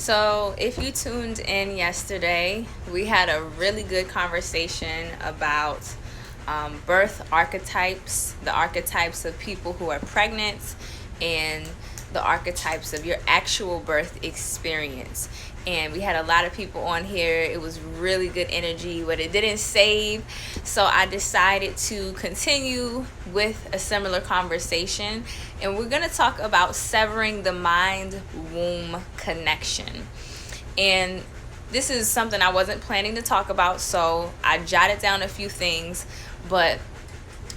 So, if you tuned in yesterday, we had a really good conversation about birth archetypes, the archetypes of people who are pregnant, and the archetypes of your actual birth experience. And we had a lot of people on here. It was really good energy, but it didn't save. So I decided to continue with a similar conversation. And we're going to talk about severing the mind-womb connection. And this is something I wasn't planning to talk about, so I jotted down a few things, but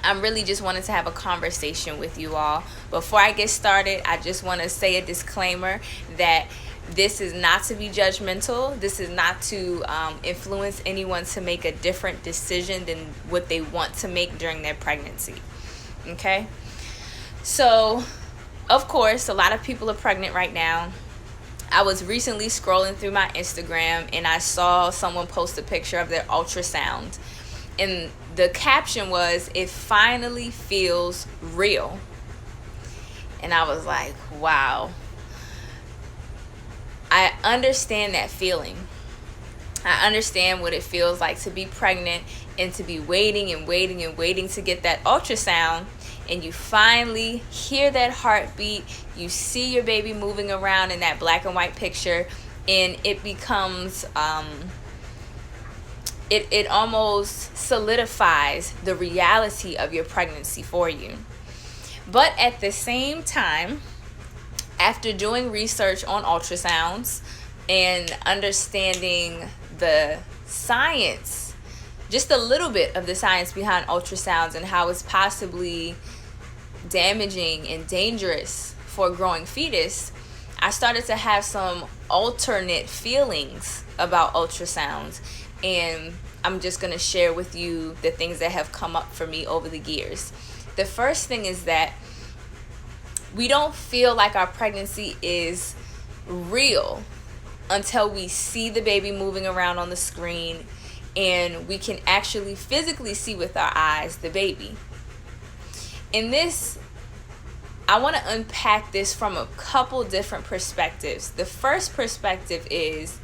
I'm really just wanted to have a conversation with you all. Before I get started, I just want to say a disclaimer that this is not to be judgmental. This is not to influence anyone to make a different decision than what they want to make during their pregnancy. Okay? So, of course, a lot of people are pregnant right now. I was recently scrolling through my Instagram and I saw someone post a picture of their ultrasound. And the caption was, "It finally feels real." And I was like, wow. I understand that feeling. I understand what it feels like to be pregnant and to be waiting and waiting and waiting to get that ultrasound. And you finally hear that heartbeat. You see your baby moving around in that black and white picture. And it becomes, it almost solidifies the reality of your pregnancy for you. But at the same time, after doing research on ultrasounds and understanding the science, just a little bit of the science behind ultrasounds and how it's possibly damaging and dangerous for a growing fetus, I started to have some alternate feelings about ultrasounds. And I'm just going to share with you the things that have come up for me over the years. The first thing is that we don't feel like our pregnancy is real until we see the baby moving around on the screen and we can actually physically see with our eyes the baby. In this, I want to unpack this from a couple different perspectives. The first perspective is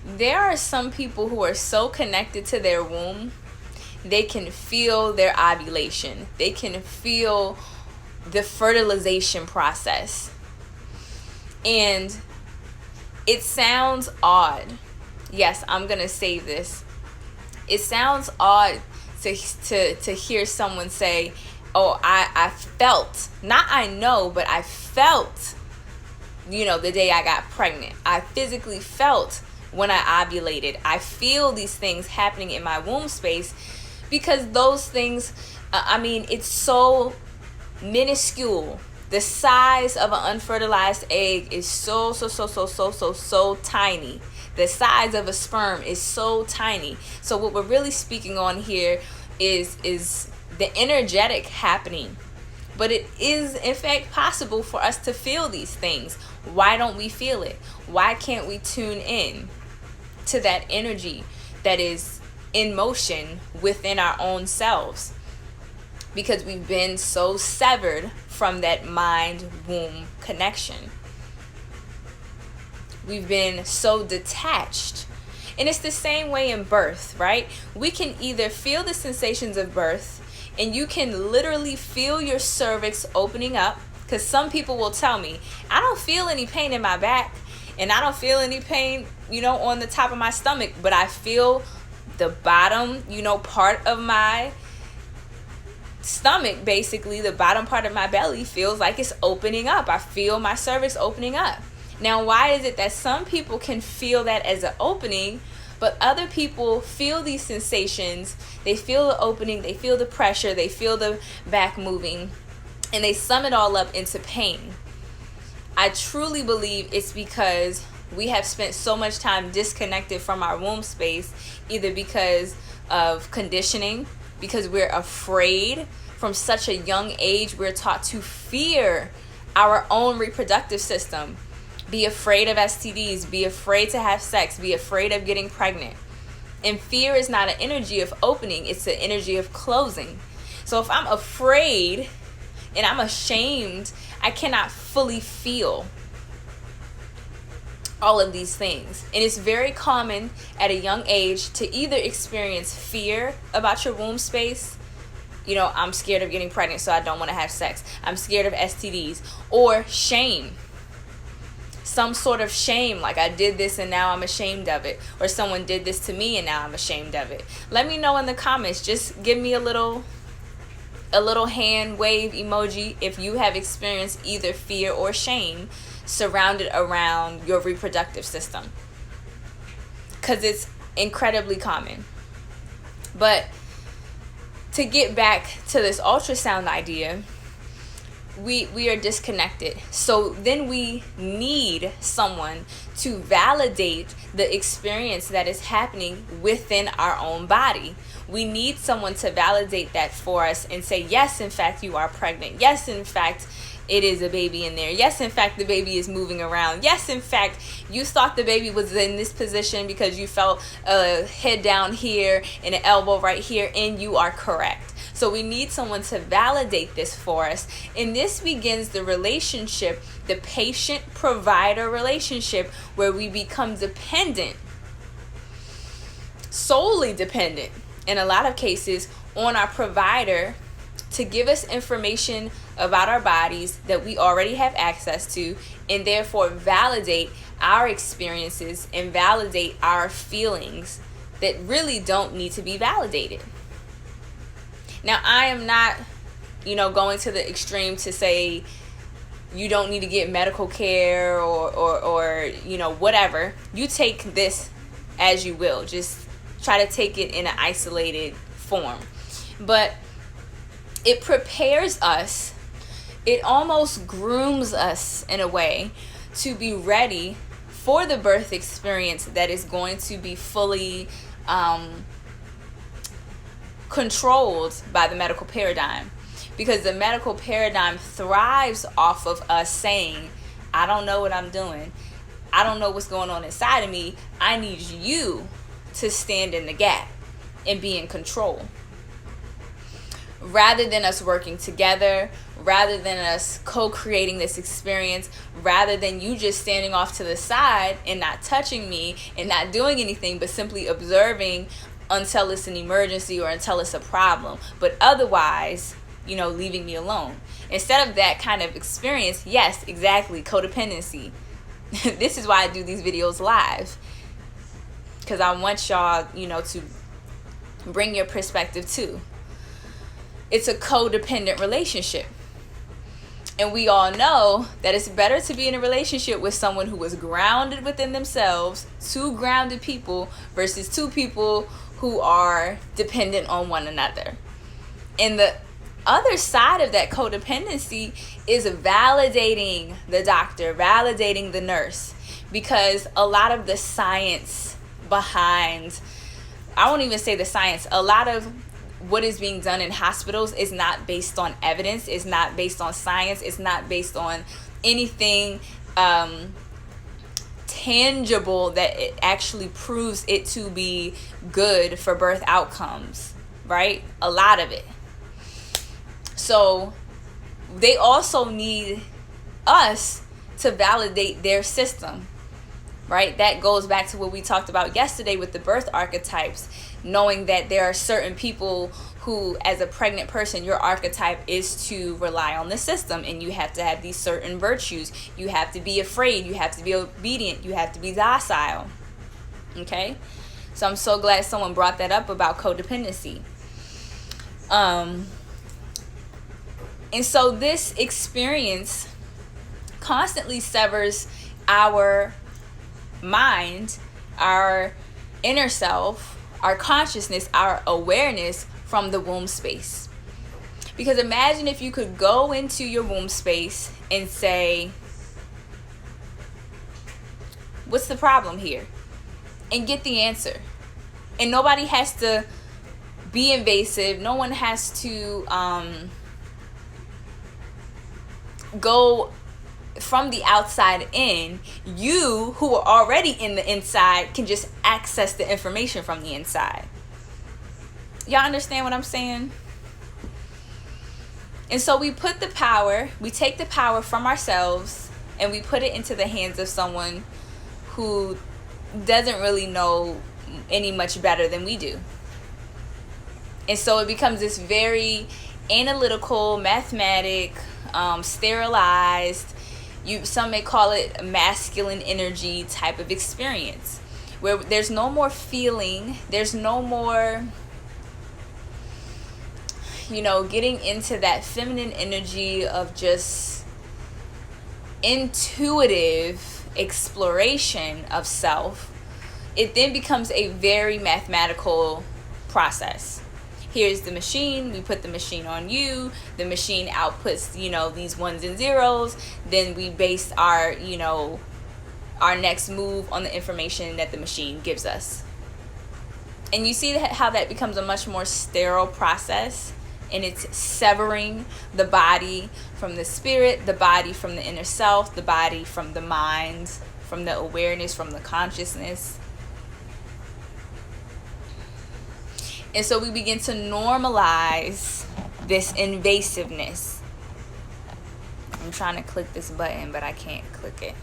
there are some people who are so connected to their womb, they can feel their ovulation. They can feel the fertilization process. And it sounds odd. Yes, I'm going to say this. It sounds odd to hear someone say, "Oh, I felt," not I know, but I felt, the day I got pregnant. I physically felt when I ovulated. I feel these things happening in my womb space because those things, it's so minuscule. The size of an unfertilized egg is so tiny. The size of a sperm is so tiny. So what we're really speaking on here is the energetic happening. But it is in fact possible for us to feel these things. Why don't we feel it? Why can't we tune in to that energy that is in motion within our own selves? Because we've been so severed from that mind-womb connection. We've been so detached. And it's the same way in birth, right? We can either feel the sensations of birth, and you can literally feel your cervix opening up. Because some people will tell me, "I don't feel any pain in my back, and I don't feel any pain, on the top of my stomach, but I feel the bottom, part of my stomach, basically the bottom part of my belly feels like it's opening up. I feel my cervix opening up." Now, why is it that some people can feel that as an opening, but other people feel these sensations? They feel the opening, they feel the pressure, they feel the back moving, and they sum it all up into pain. I truly believe it's because we have spent so much time disconnected from our womb space, either because of conditioning, because we're afraid. From such a young age, we're taught to fear our own reproductive system. Be afraid of STDs, be afraid to have sex, be afraid of getting pregnant. And fear is not an energy of opening, it's an energy of closing. So if I'm afraid and I'm ashamed, I cannot fully feel. all of these things. And it's very common at a young age to either experience fear about your womb space. You know, I'm scared of getting pregnant, so I don't want to have sex. I'm scared of STDs. Or shame. Some sort of shame, like I did this and now I'm ashamed of it. Or someone did this to me and now I'm ashamed of it. Let me know in the comments. Just give me a little hand wave emoji if you have experienced either fear or shame surrounded around your reproductive system, because it's incredibly common. But to get back to this ultrasound idea, we are disconnected. So then we need someone to validate the experience that is happening within our own body. We need someone to validate that for us and say, yes, in fact, you are pregnant. Yes, in fact, it is a baby in there. Yes, in fact, the baby is moving around. Yes, in fact, you thought the baby was in this position because you felt a head down here and an elbow right here, and you are correct. So we need someone to validate this for us. And this begins the relationship, the patient-provider relationship, where we become dependent, solely dependent, in a lot of cases, on our provider to give us information about our bodies that we already have access to, and therefore validate our experiences and validate our feelings that really don't need to be validated. Now, I am not, going to the extreme to say you don't need to get medical care or whatever. You take this as you will. Just try to take it in an isolated form. But it prepares us, it almost grooms us in a way to be ready for the birth experience that is going to be fully controlled by the medical paradigm. Because the medical paradigm thrives off of us saying, I don't know what I'm doing. I don't know what's going on inside of me. I need you to stand in the gap and be in control. Rather than us working together, rather than us co-creating this experience, rather than you just standing off to the side and not touching me and not doing anything, but simply observing until it's an emergency or until it's a problem, but otherwise, leaving me alone. Instead of that kind of experience, yes, exactly, codependency. This is why I do these videos live, because I want y'all, to bring your perspective too. It's a codependent relationship. And we all know that it's better to be in a relationship with someone who is grounded within themselves, two grounded people, versus two people who are dependent on one another. And the other side of that codependency is validating the doctor, validating the nurse. Because a lot of the science behind, I won't even say the science, a lot of what is being done in hospitals is not based on evidence, is not based on science, it's not based on anything tangible that it actually proves it to be good for birth outcomes, right? A lot of it. So they also need us to validate their system, right? That goes back to what we talked about yesterday with the birth archetypes, knowing that there are certain people who, as a pregnant person, your archetype is to rely on the system, and you have to have these certain virtues. You have to be afraid, you have to be obedient, you have to be docile. Okay? So I'm so glad someone brought that up about codependency. And so this experience constantly severs our mind, our inner self, our consciousness, our awareness from the womb space. Because imagine if you could go into your womb space and say, what's the problem here? And get the answer. And nobody has to be invasive. No one has to go from the outside in. You, who are already in the inside, can just access the information from the inside. Y'all understand what I'm saying? And so we take the power from ourselves and we put it into the hands of someone who doesn't really know any much better than we do. And so it becomes this very analytical, mathematic, sterilized, some may call it masculine energy type of experience, where there's no more feeling, there's no more, getting into that feminine energy of just intuitive exploration of self. It then becomes a very mathematical process. Here's the machine, we put the machine on you, the machine outputs, these ones and zeros, then we base our, our next move on the information that the machine gives us. And you see how that becomes a much more sterile process, and it's severing the body from the spirit, the body from the inner self, the body from the mind, from the awareness, from the consciousness. And so we begin to normalize this invasiveness. I'm trying to click this button, but I can't click it.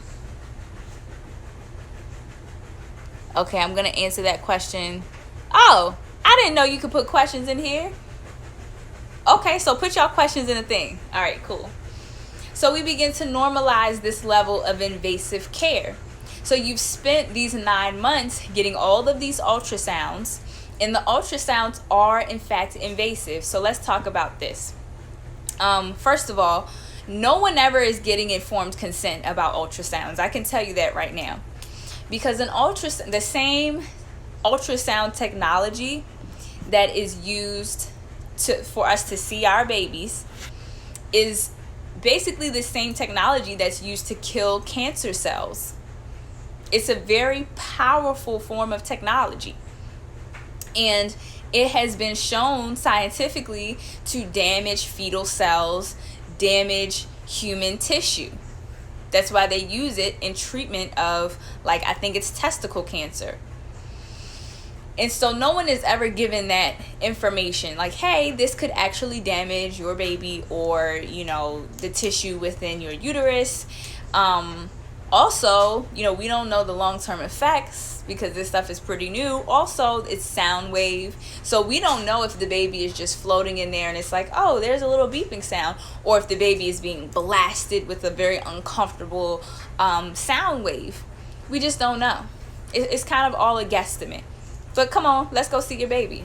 Okay, I'm going to answer that question. Oh, I didn't know you could put questions in here. Okay, so put y'all questions in the thing. All right, cool. So we begin to normalize this level of invasive care. So you've spent these 9 months getting all of these ultrasounds, and the ultrasounds are in fact invasive. So let's talk about this. First of all, no one ever is getting informed consent about ultrasounds. I can tell you that right now, because the same ultrasound technology that is used for us to see our babies is basically the same technology that's used to kill cancer cells. It's a very powerful form of technology. And it has been shown scientifically to damage fetal cells, damage human tissue. That's why they use it in treatment of, I think it's testicle cancer. And so no one is ever given that information, hey, this could actually damage your baby or, the tissue within your uterus. Also, we don't know the long-term effects because this stuff is pretty new. Also, it's sound wave. So we don't know if the baby is just floating in there and it's oh, there's a little beeping sound, or if the baby is being blasted with a very uncomfortable sound wave. We just don't know. It's kind of all a guesstimate. But come on, let's go see your baby.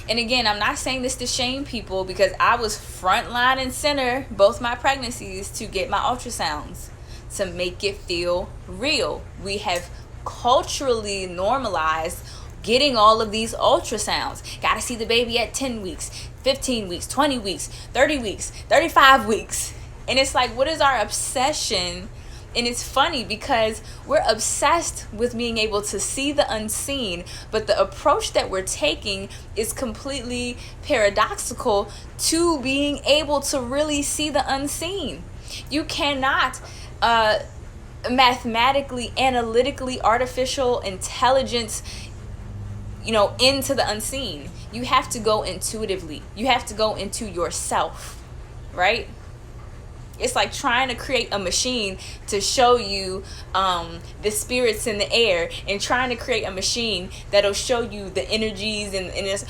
And again, I'm not saying this to shame people, because I was front line and center both my pregnancies to get my ultrasounds to make it feel real. We have culturally normalized getting all of these ultrasounds. Got to see the baby at 10 weeks, 15 weeks, 20 weeks, 30 weeks, 35 weeks. And it's what is our obsession? And it's funny because we're obsessed with being able to see the unseen, but the approach that we're taking is completely paradoxical to being able to really see the unseen. You cannot mathematically, analytically, artificial intelligence, into the unseen. You have to go intuitively. You have to go into yourself, right? It's like trying to create a machine to show you the spirits in the air, and trying to create a machine that'll show you the energies and this.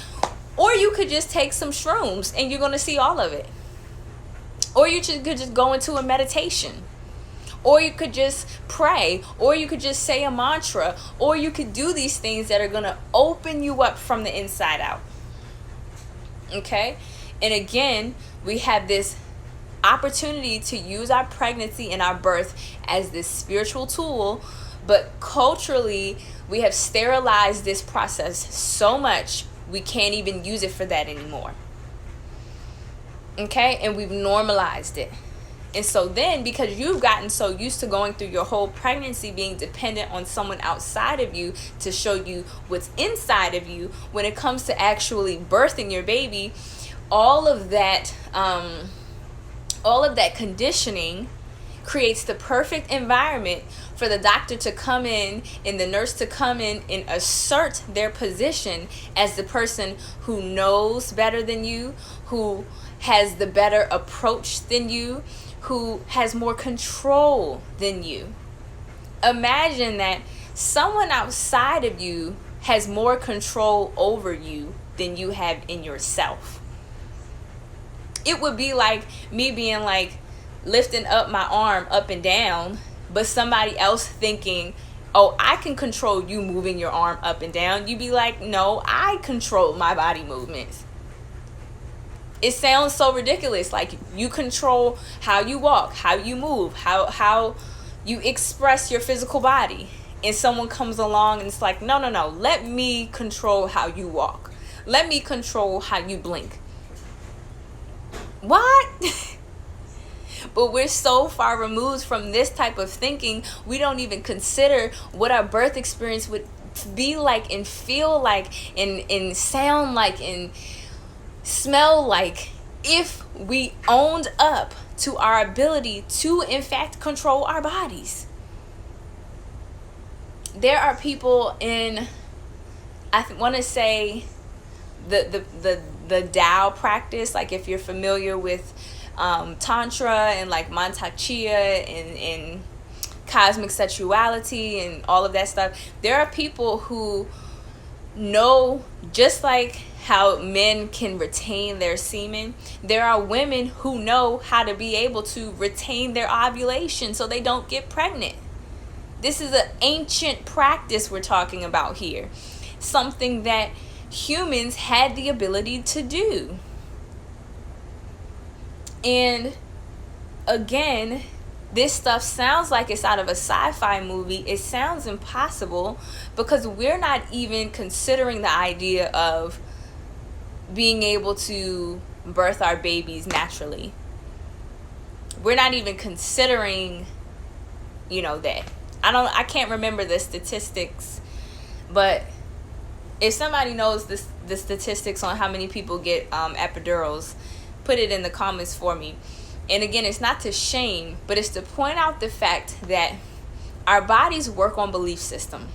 Or you could just take some shrooms and you're going to see all of it. Or you could just go into a meditation. Or you could just pray. Or you could just say a mantra. Or you could do these things that are going to open you up from the inside out. Okay? And again, we have this opportunity to use our pregnancy and our birth as this spiritual tool, but culturally we have sterilized this process so much we can't even use it for that anymore. Okay? And we've normalized it. And so then, because you've gotten so used to going through your whole pregnancy being dependent on someone outside of you to show you what's inside of you, when it comes to actually birthing your baby, all of that conditioning creates the perfect environment for the doctor to come in and the nurse to come in and assert their position as the person who knows better than you, who has the better approach than you, who has more control than you. Imagine that someone outside of you has more control over you than you have in yourself. It would be like me being like lifting up my arm up and down, but somebody else thinking, oh, I can control you moving your arm up and down. You'd be like, no, I control my body movements. It sounds so ridiculous. Like, you control how you walk, how you move, how you express your physical body. And someone comes along and it's like, no, let me control how you walk. Let me control how you blink. What? But we're so far removed from this type of thinking, we don't even consider what our birth experience would be like and feel like and sound like and smell like if we owned up to our ability to, in fact, control our bodies. There are people in, I want to say, the DOULA practice. Like, if you're familiar with Tantra and like Mantak Chia and cosmic sexuality and all of that stuff, there are people who know, just like how men can retain their semen, there are women who know how to be able to retain their ovulation so they don't get pregnant. This is an ancient practice we're talking about here. Something that humans had the ability to do. And again, this stuff sounds like it's out of a sci-fi movie. It sounds impossible because we're not even considering the idea of being able to birth our babies naturally. We're not even considering, that. I can't remember the statistics, but if somebody knows the statistics on how many people get epidurals, put it in the comments for me. And again, it's not to shame, but it's to point out the fact that our bodies work on belief system.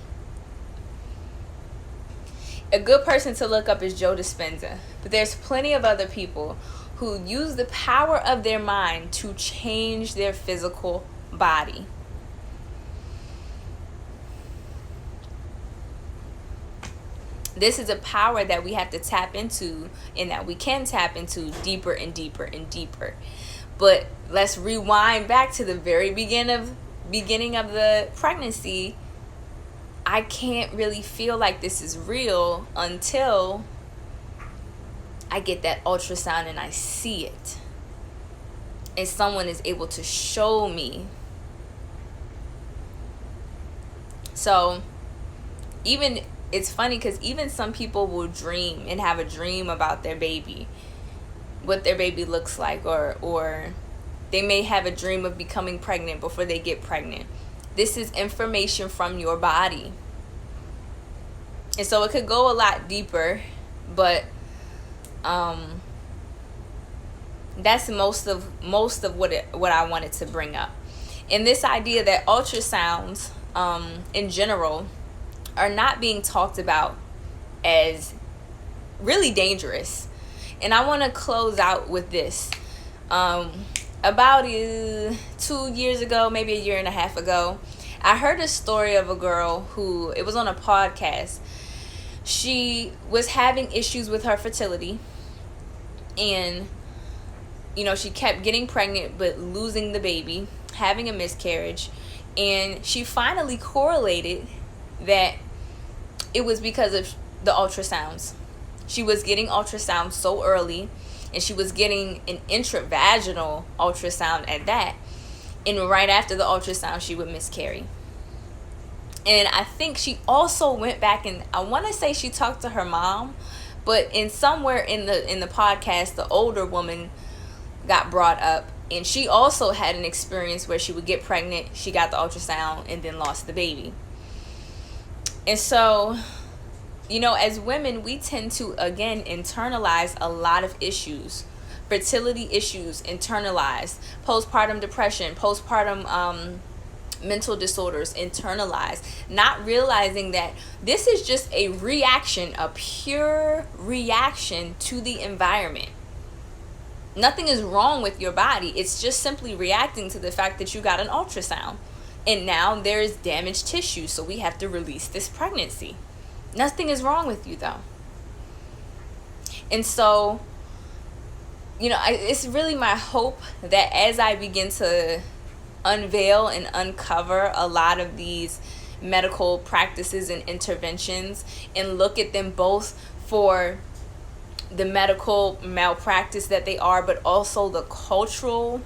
A good person to look up is Joe Dispenza, but there's plenty of other people who use the power of their mind to change their physical body. This is a power that we have to tap into, and that we can tap into deeper and deeper and deeper. But let's rewind back to the very beginning of the pregnancy. I can't really feel like this is real until I get that ultrasound and I see it. And someone is able to show me. So it's funny because even some people will dream and have a dream about their baby, what their baby looks like, or they may have a dream of becoming pregnant before they get pregnant. This is information from your body. And so it could go a lot deeper, but that's most of what I wanted to bring up. And this idea that ultrasounds in general are not being talked about as really dangerous. And I want to close out with this. About 2 years ago, maybe a year and a half ago, I heard a story of a girl who, it was on a podcast. She was having issues with her fertility, and she kept getting pregnant but losing the baby, having a miscarriage, and she finally correlated that it was because of the ultrasounds. She was getting ultrasounds so early, and she was getting an intravaginal ultrasound at that, and right after the ultrasound she would miscarry. And I think she also went back, and I want to say she talked to her mom, but in somewhere in the podcast, the older woman got brought up, and she also had an experience where she would get pregnant, she got the ultrasound, and then lost the baby. And so, as women, we tend to, again, internalize a lot of issues. Fertility issues internalized. Postpartum depression, postpartum mental disorders internalized. Not realizing that this is just a reaction, a pure reaction to the environment. Nothing is wrong with your body. It's just simply reacting to the fact that you got an ultrasound. And now there's damaged tissue, so we have to release this pregnancy. Nothing is wrong with you, though. And so, it's really my hope that as I begin to unveil and uncover a lot of these medical practices and interventions and look at them both for the medical malpractice that they are, but also the cultural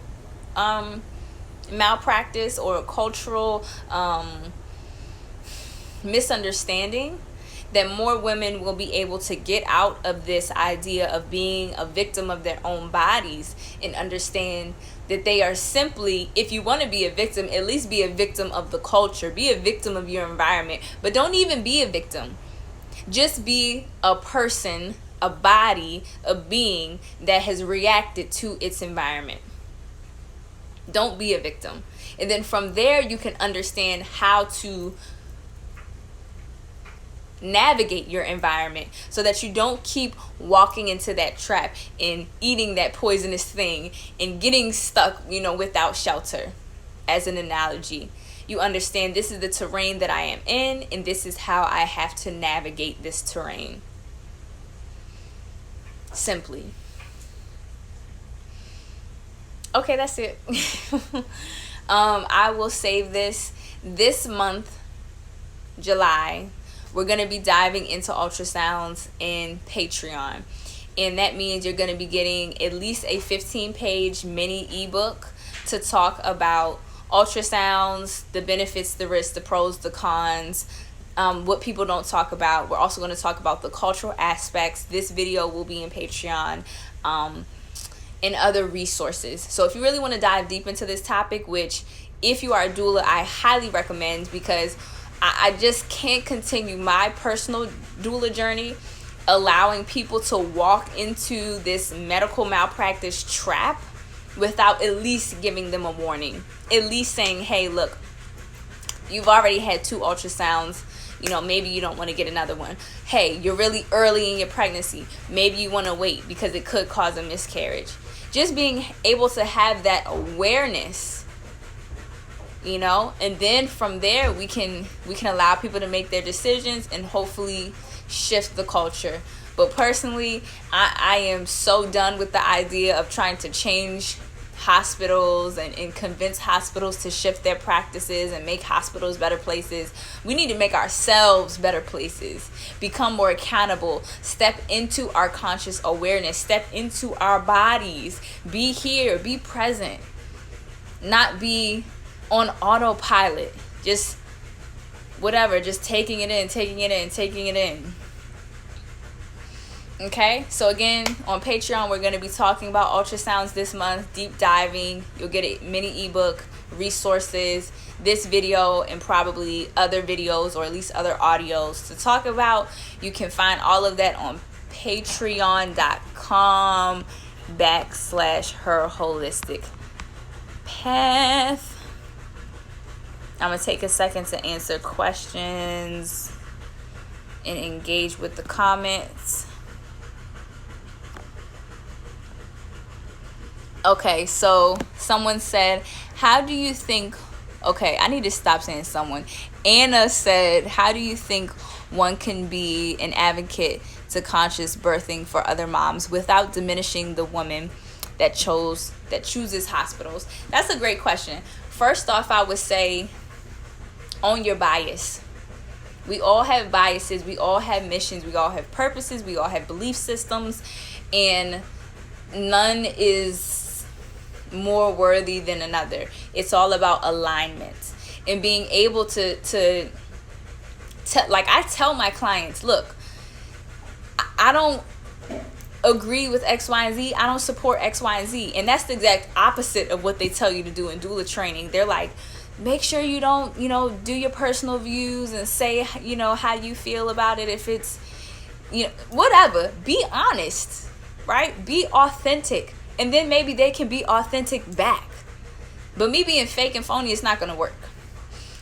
malpractice or cultural misunderstanding, that more women will be able to get out of this idea of being a victim of their own bodies and understand that they are simply, if you want to be a victim, at least be a victim of the culture, be a victim of your environment, but don't even be a victim. Just be a person, a body, a being that has reacted to its environment. Don't be a victim. And then from there, you can understand how to navigate your environment so that you don't keep walking into that trap and eating that poisonous thing and getting stuck, without shelter. As an analogy, you understand this is the terrain that I am in, and this is how I have to navigate this terrain. Simply. Okay, that's it. I will save this month, July. We're going to be diving into ultrasounds in Patreon. And that means you're going to be getting at least a 15-page mini ebook to talk about ultrasounds, the benefits, the risks, the pros, the cons, what people don't talk about. We're also going to talk about the cultural aspects. This video will be in Patreon, and other resources. So if you really want to dive deep into this topic, which if you are a doula, I highly recommend, because I just can't continue my personal doula journey allowing people to walk into this medical malpractice trap without at least giving them a warning. At least saying, hey, look, you've already had 2 ultrasounds. Maybe you don't want to get another one. Hey, you're really early in your pregnancy. Maybe you want to wait because it could cause a miscarriage. Just being able to have that awareness, and then from there we can allow people to make their decisions and hopefully shift the culture. But personally, I am so done with the idea of trying to change hospitals and convince hospitals to shift their practices and make hospitals better places. We need to make ourselves better places, become more accountable, step into our conscious awareness, step into our bodies, be here, be present, not be on autopilot, just whatever, just taking it in. Okay, so again, on Patreon, we're going to be talking about ultrasounds this month, deep diving. You'll get a mini ebook, resources, this video, and probably other videos or at least other audios to talk about. You can find all of that on patreon.com/herholisticpath. I'm going to take a second to answer questions and engage with the comments. Okay, so someone said, how do you think... Okay, I need to stop saying someone. Anna said, how do you think one can be an advocate to conscious birthing for other moms without diminishing the woman that chooses hospitals? That's a great question. First off, I would say, own your bias. We all have biases. We all have missions. We all have purposes. We all have belief systems. And none is more worthy than another. It's all about alignment and being able to like I tell my clients, look, I don't agree with X, Y, and Z. I don't support X, Y, and Z. And that's the exact opposite of what they tell you to do in doula training. They're like, make sure you don't, do your personal views and say, how you feel about it. If it's, whatever, be honest, right? Be authentic. And then maybe they can be authentic back. But me being fake and phony is not going to work.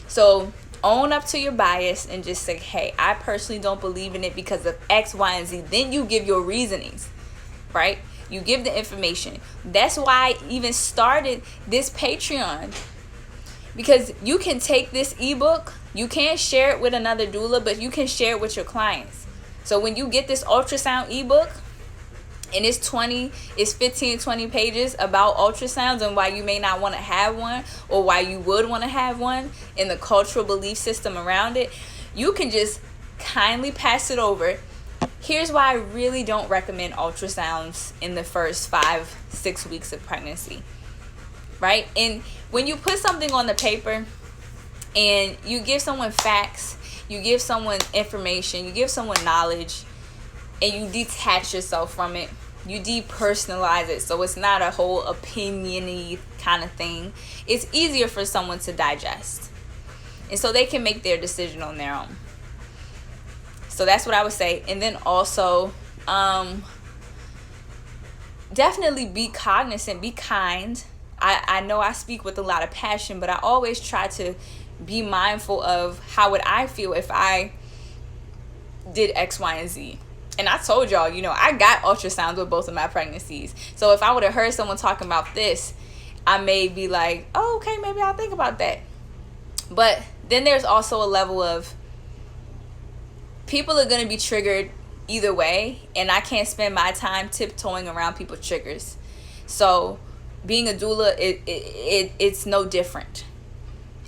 So own up to your bias and just say, hey, I personally don't believe in it because of X, Y, and Z. Then you give your reasonings, right? You give the information. That's why I even started this Patreon. Because you can take this ebook, you can't share it with another doula, but you can share it with your clients. So when you get this ultrasound ebook, and it's 15, 20 pages about ultrasounds and why you may not want to have one, or why you would want to have one, and the cultural belief system around it, you can just kindly pass it over. Here's why I really don't recommend ultrasounds in the first 5-6 weeks of pregnancy, right? And when you put something on the paper and you give someone facts, you give someone information, you give someone knowledge, and you detach yourself from it, you depersonalize it, so it's not a whole opinion-y kind of thing, it's easier for someone to digest. And so they can make their decision on their own. So that's what I would say. And then also, definitely be cognizant, be kind. I know I speak with a lot of passion, but I always try to be mindful of how would I feel if I did X, Y, and Z. And I told y'all, I got ultrasounds with both of my pregnancies. So if I would have heard someone talking about this, I may be like, oh, okay, maybe I'll think about that. But then there's also a level of people are going to be triggered either way, and I can't spend my time tiptoeing around people's triggers. So being a doula, it's no different.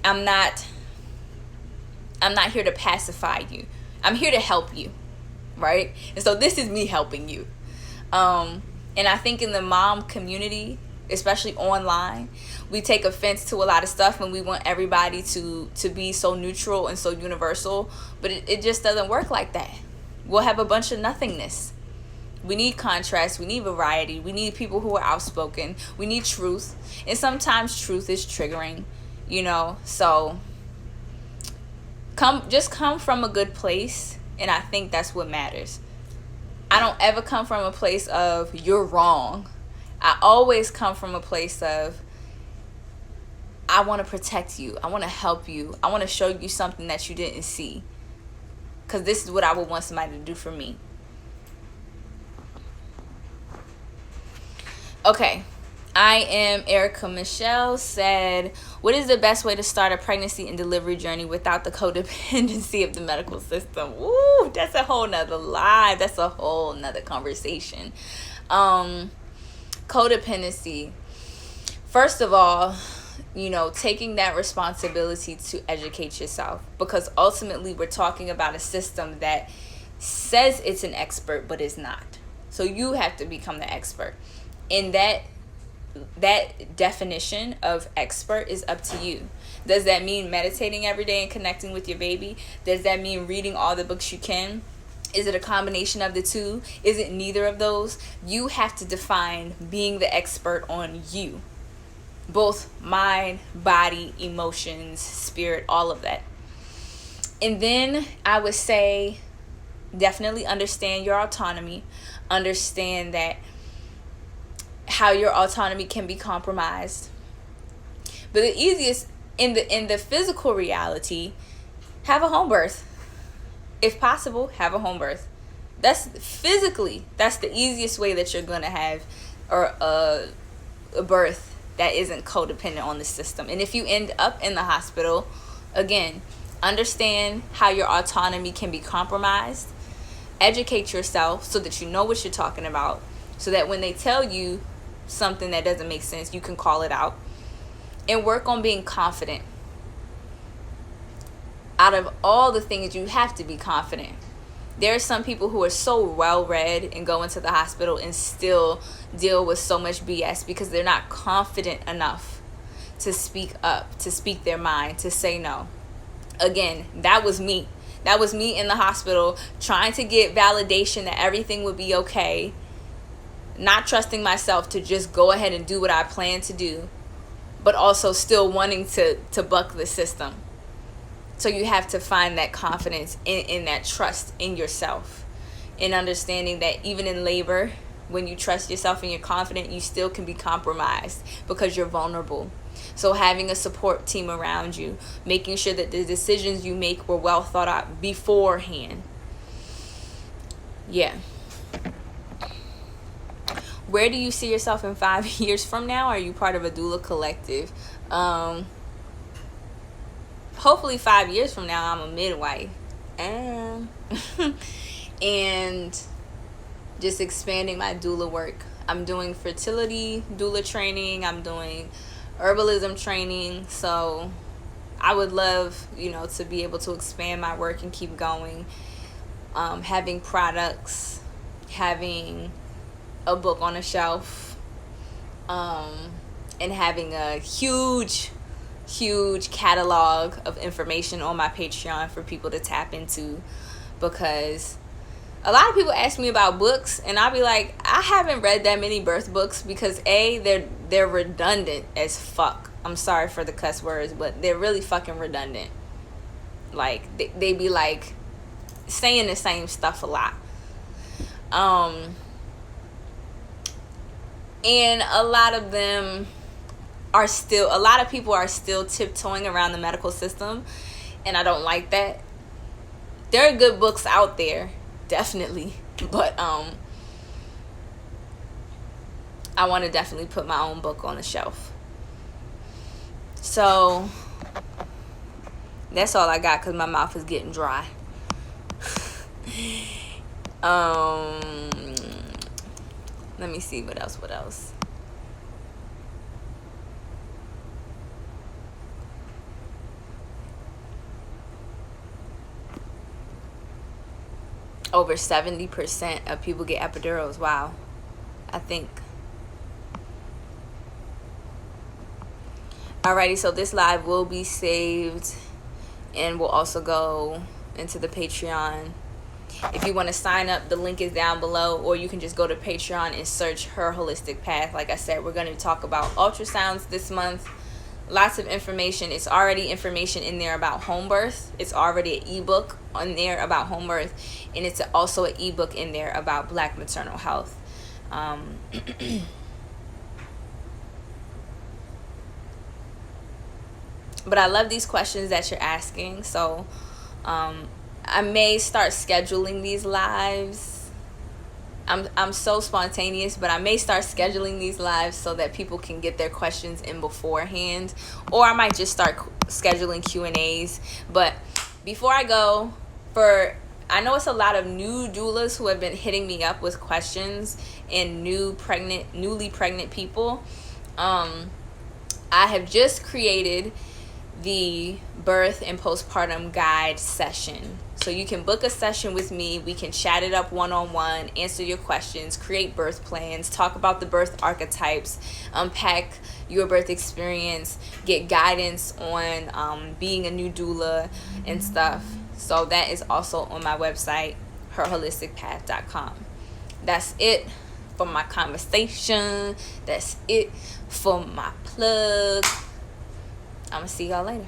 I'm not here to pacify you. I'm here to help you, right? And so this is me helping you. And I think in the mom community, especially online, we take offense to a lot of stuff when we want everybody to be so neutral and so universal, but it just doesn't work like that. We'll have a bunch of nothingness. We need contrast, we need variety, we need people who are outspoken, we need truth, and sometimes truth is triggering, so come from a good place, and I think that's what matters. I don't ever come from a place of you're wrong. I always come from a place of I want to protect you. I want to help you. I want to show you something that you didn't see. Because this is what I would want somebody to do for me. Okay. I am Erica Michelle said, what is the best way to start a pregnancy and delivery journey without the codependency of the medical system? Ooh, that's a whole nother lie. That's a whole nother conversation. Codependency. First of all, taking that responsibility to educate yourself, because ultimately we're talking about a system that says it's an expert but is not. So you have to become the expert. And that definition of expert is up to you. Does that mean meditating every day and connecting with your baby? Does that mean reading all the books you can? Is it a combination of the two? Is it neither of those? You have to define being the expert on you. Both mind, body, emotions, spirit, all of that. And then I would say definitely understand your autonomy. Understand that how your autonomy can be compromised. But the easiest in the physical reality, have a home birth. If possible, have a home birth. That's the easiest way that you're going to have a birth that isn't codependent on the system. And if you end up in the hospital, again, understand how your autonomy can be compromised. Educate yourself so that you know what you're talking about, so that when they tell you something that doesn't make sense, you can call it out. And work on being confident. Out of all the things, you have to be confident. There are some people who are so well-read and go into the hospital and still deal with so much BS because they're not confident enough to speak up, to speak their mind, to say no. Again, that was me. That was me in the hospital trying to get validation that everything would be okay, not trusting myself to just go ahead and do what I plan to do, but also still wanting to buck the system. So you have to find that confidence in that trust in yourself, in understanding that even in labor, when you trust yourself and you're confident, you still can be compromised because you're vulnerable. So having a support team around you, making sure that the decisions you make were well thought out beforehand. Yeah. Where do you see yourself in 5 years from now? Are you part of a doula collective? hopefully 5 years from now, I'm a midwife. And just expanding my doula work. I'm doing fertility doula training. I'm doing herbalism training. So I would love, to be able to expand my work and keep going. Having products, having a book on a shelf, and having a huge catalog of information on my Patreon for people to tap into, because a lot of people ask me about books and I'll be like, I haven't read that many birth books because they're redundant as fuck. I'm sorry for the cuss words, but they're really fucking redundant. Like they be like saying the same stuff a lot. And a lot of people are still tiptoeing around the medical system, and I don't like that. There are good books out there, definitely, but I want to definitely put my own book on the shelf. So that's all I got, because my mouth is getting dry. Let me see what else. Over 70% of people get epidurals. Wow. I think. Alrighty, so this live will be saved and will also go into the Patreon. If you want to sign up, the link is down below, or you can just go to Patreon and search Her Holistic Path. Like I said, we're going to talk about ultrasounds this month. Lots of information. It's already information in there about home birth. It's already an ebook on there about home birth, and it's also an ebook in there about Black maternal health. But I love these questions that you're asking, so I may start scheduling these lives. I'm so spontaneous, but I may start scheduling these lives so that people can get their questions in beforehand, or I might just start scheduling Q&As. But before I go, I know it's a lot of new doulas who have been hitting me up with questions, and newly pregnant people. I have just created the birth and postpartum guide session. So you can book a session with me. We can chat it up one-on-one, answer your questions, create birth plans, talk about the birth archetypes, unpack your birth experience, get guidance on being a new doula and stuff. So that is also on my website, herholisticpath.com. That's it for my conversation. That's it for my plug. I'm gonna see y'all later.